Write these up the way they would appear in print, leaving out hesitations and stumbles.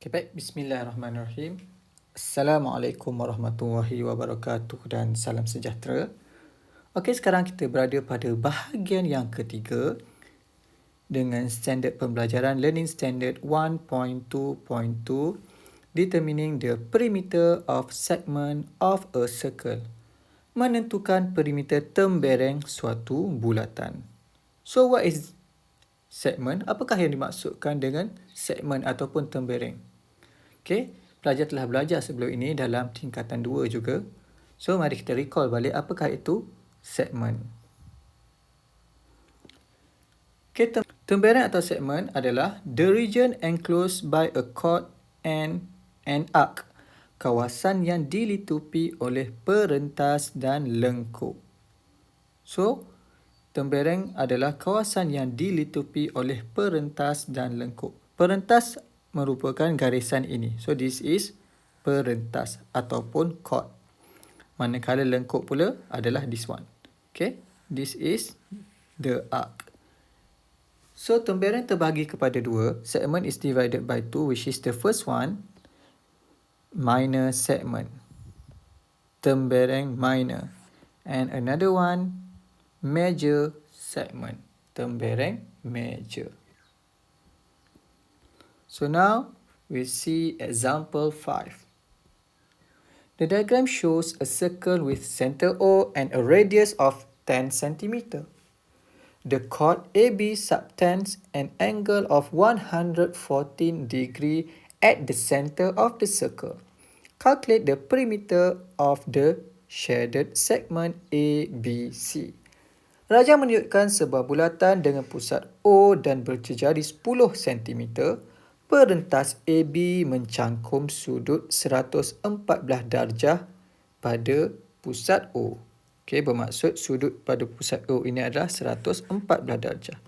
Okay, baik. Bismillahirrahmanirrahim. Assalamualaikum warahmatullahi wabarakatuh dan salam sejahtera. Okey, sekarang kita berada pada bahagian yang ketiga dengan standard pembelajaran Learning Standard 1.2.2 Determining the perimeter of segment of a circle. Menentukan perimeter tembereng suatu bulatan. So, what is segment? Apakah yang dimaksudkan dengan segment ataupun tembereng? Okey, pelajar telah belajar sebelum ini dalam tingkatan 2 juga. So, mari kita recall balik apakah itu segment. Okey, tembereng atau segment adalah the region enclosed by a chord and an arc. Kawasan yang dilitupi oleh perentas dan lengkuk. So, tembereng adalah kawasan yang dilitupi oleh perentas dan lengkuk. Perentas merupakan garisan ini. So, this is perentas ataupun chord. Manakala lengkuk pula adalah this one. Okay, this is the arc. So, tembereng terbahagi kepada dua. Segment is divided by 2, which is the first one, minor segment. Tembereng minor. And another one, major segment. Tembereng major. So now, we see example 5. The diagram shows a circle with center O and a radius of 10 cm. The chord AB subtends an angle of 114 degree at the center of the circle. Calculate the perimeter of the shaded segment ABC. Rajah menunjukkan sebuah bulatan dengan pusat O dan berjejari 10 cm. Perentas AB mencangkum sudut 114 darjah pada pusat O. Okey, bermaksud sudut pada pusat O ini adalah 114 darjah.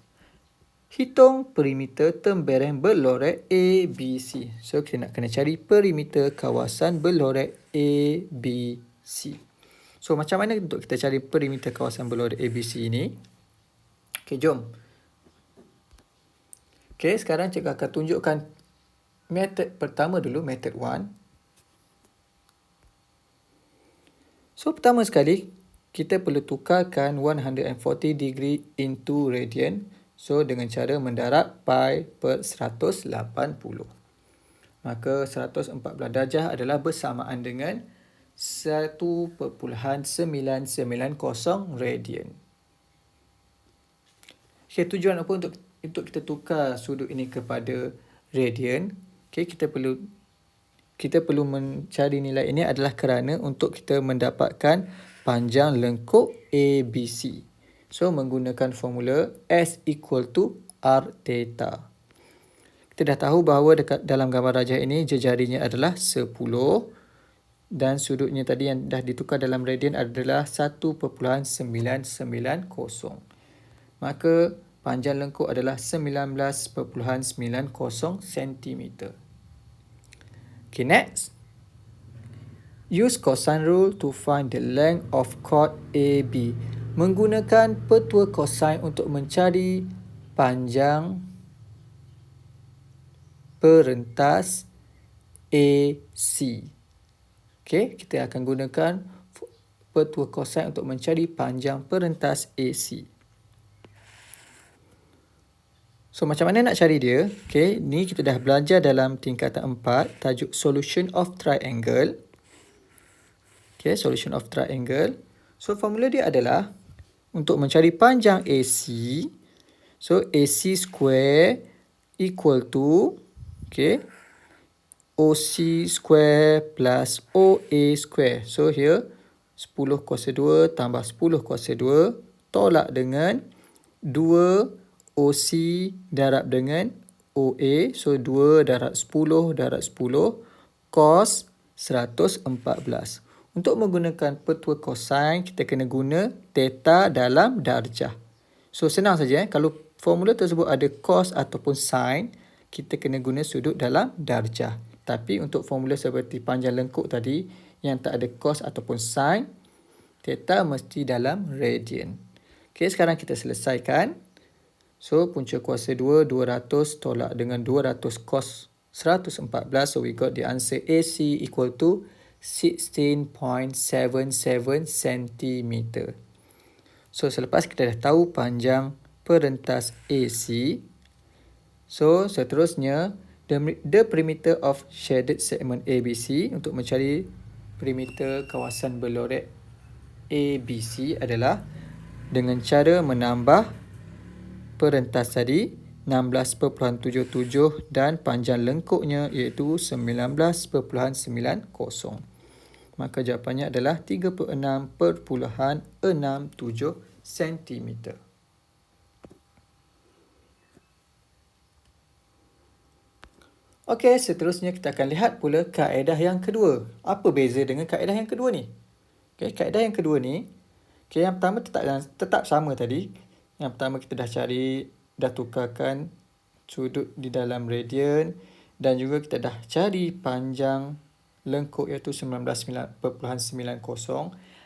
Hitung perimeter tembereng berlorek ABC. So, kita nak kena cari perimeter kawasan berlorek ABC. So, macam mana untuk kita cari perimeter kawasan berlorek ABC ini? Okey, jom. Okey, sekarang cikgu akan tunjukkan metod pertama dulu, metod 1. So, pertama sekali, kita perlu tukarkan 140 degree into radian. So, dengan cara mendarab pi per 180. Maka 114 darjah adalah bersamaan dengan 1.990 radian. Okay, tujuan apa untuk kita tukar sudut ini kepada radian? Okay, kita perlu mencari nilai ini adalah kerana untuk kita mendapatkan panjang lengkuk ABC. So, menggunakan formula S equal to R theta. Kita dah tahu bahawa dalam gambar rajah ini jejarinya adalah 10 dan sudutnya tadi yang dah ditukar dalam radian adalah 1.990. Maka panjang lengkuk adalah 19.90 cm. Okay, next. Use cosine rule to find the length of chord AB. Menggunakan petua cosine untuk mencari panjang perentas AC. Okey, kita akan gunakan petua cosine untuk mencari panjang perentas AC. So, macam mana nak cari dia? Okey, ni kita dah belajar dalam tingkatan 4, tajuk solution of triangle. Okey, solution of triangle. So, formula dia adalah untuk mencari panjang AC. So, AC square equal to, okay, OC square plus OA square. So, here 10 kuasa 2 tambah 10 kuasa 2 tolak dengan 2 OC darab dengan OA. So, 2 darab 10 darab 10 cos 114. Untuk menggunakan petua cosine, kita kena guna theta dalam darjah. So, senang saja. Kalau formula tersebut ada cos ataupun sin, kita kena guna sudut dalam darjah. Tapi untuk formula seperti panjang lengkuk tadi, yang tak ada cos ataupun sin, theta mesti dalam radian. Okey, sekarang kita selesaikan. So, punca kuasa 2, 200 tolak dengan 200 cos 114. So we got the answer AC equal to 16.77 cm. So selepas kita dah tahu panjang perentas AC, so seterusnya the perimeter of shaded segment ABC, untuk mencari perimeter kawasan berlorek ABC adalah dengan cara menambah perentas tadi 16.77 dan panjang lengkuknya iaitu 19.90. Maka jawapannya adalah 36.67 cm. Okey, seterusnya kita akan lihat pula kaedah yang kedua. Apa beza dengan kaedah yang kedua ni? Okey, kaedah yang kedua ni, yang pertama tetap sama tadi. Yang pertama kita dah tukarkan sudut di dalam radian dan juga kita dah cari panjang lengkuk iaitu 19.90.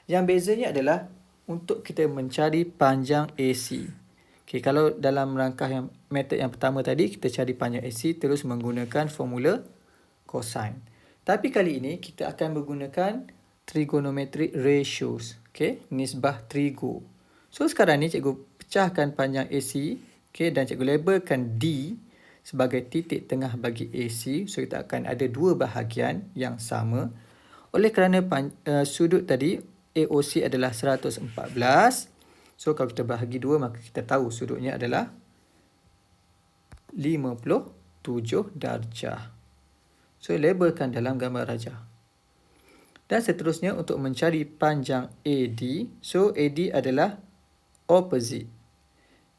Yang bezanya adalah untuk kita mencari panjang AC. Kalau dalam rangkah metod yang pertama tadi, kita cari panjang AC terus menggunakan formula cosine. Tapi kali ini kita akan menggunakan trigonometric ratios. Nisbah trigo. So sekarang ni cikgu pecahkan panjang AC, dan cikgu labelkan D sebagai titik tengah bagi AC. So kita akan ada dua bahagian yang sama. Oleh kerana sudut tadi AOC adalah 114. So kalau kita bahagi dua, maka kita tahu sudutnya adalah 57 darjah. So labelkan dalam gambar rajah. Dan seterusnya untuk mencari panjang AD. So AD adalah opposite.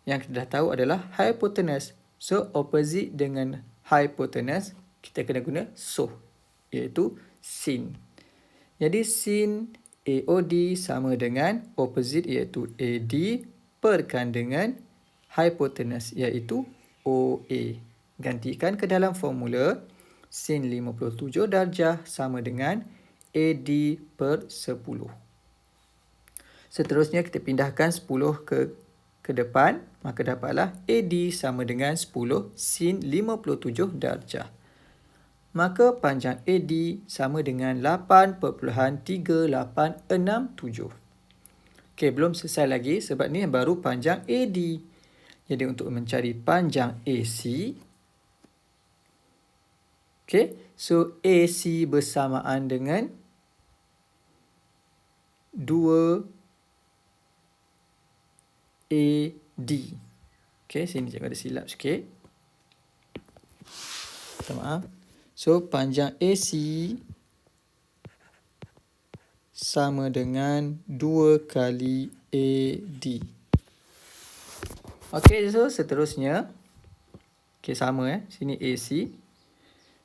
Yang kita dah tahu adalah hypotenuse. So opposite dengan hypotenuse kita kena guna SOH, iaitu sin. Jadi sin AOD sama dengan opposite iaitu AD perkan dengan hypotenuse iaitu OA. Gantikan ke dalam formula sin 57 darjah sama dengan AD per 10. Seterusnya kita pindahkan 10 ke depan, maka dapatlah AD sama dengan 10 sin 57 darjah. Maka panjang AD sama dengan 8.3867. Belum selesai lagi sebab ni baru panjang AD. Jadi untuk mencari panjang AC, so AC bersamaan dengan 2AD. Sini cikgu ada silap sikit. Minta maaf. So panjang AC sama dengan 2 kali AD. So seterusnya sama sini AC.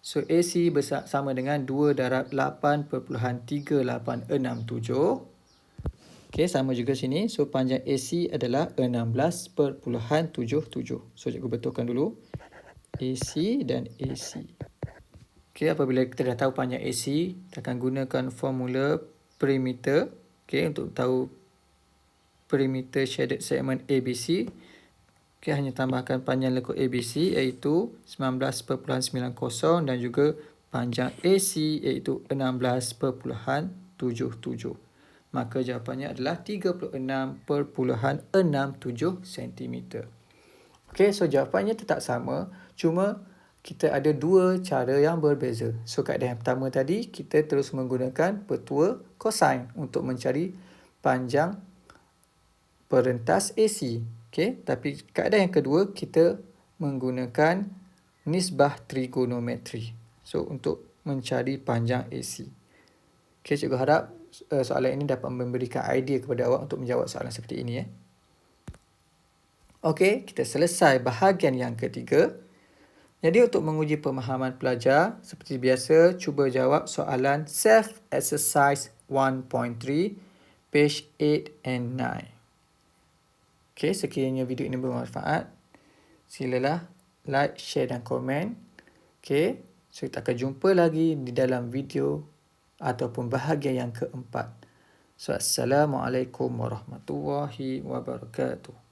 So AC sama dengan 2 darab 8.3867. Sama juga sini. So panjang AC adalah 16.77. So cikgu betulkan dulu AC dan AC. Apabila kita dah tahu panjang AC, kita akan gunakan formula perimeter. Untuk tahu perimeter shaded segment ABC. Hanya tambahkan panjang lekuk ABC iaitu 19.90 dan juga panjang AC iaitu 16.77. Maka jawapannya adalah 36.67 cm. So jawapannya tetap sama, cuma kita ada dua cara yang berbeza. So kaedah yang pertama tadi, kita terus menggunakan petua cosine untuk mencari panjang perentas AC. Tapi kaedah yang kedua, kita menggunakan nisbah trigonometri. So untuk mencari panjang AC. Cikgu harap soalan ini dapat memberikan idea kepada awak untuk menjawab soalan seperti ini. Kita selesai bahagian yang ketiga. Jadi untuk menguji pemahaman pelajar, seperti biasa, cuba jawab soalan Self Exercise 1.3, page 8 and 9. Sekiranya video ini bermanfaat, silalah like, share dan komen. So kita akan jumpa lagi di dalam video ataupun bahagian yang keempat. So, Assalamualaikum warahmatullahi wabarakatuh.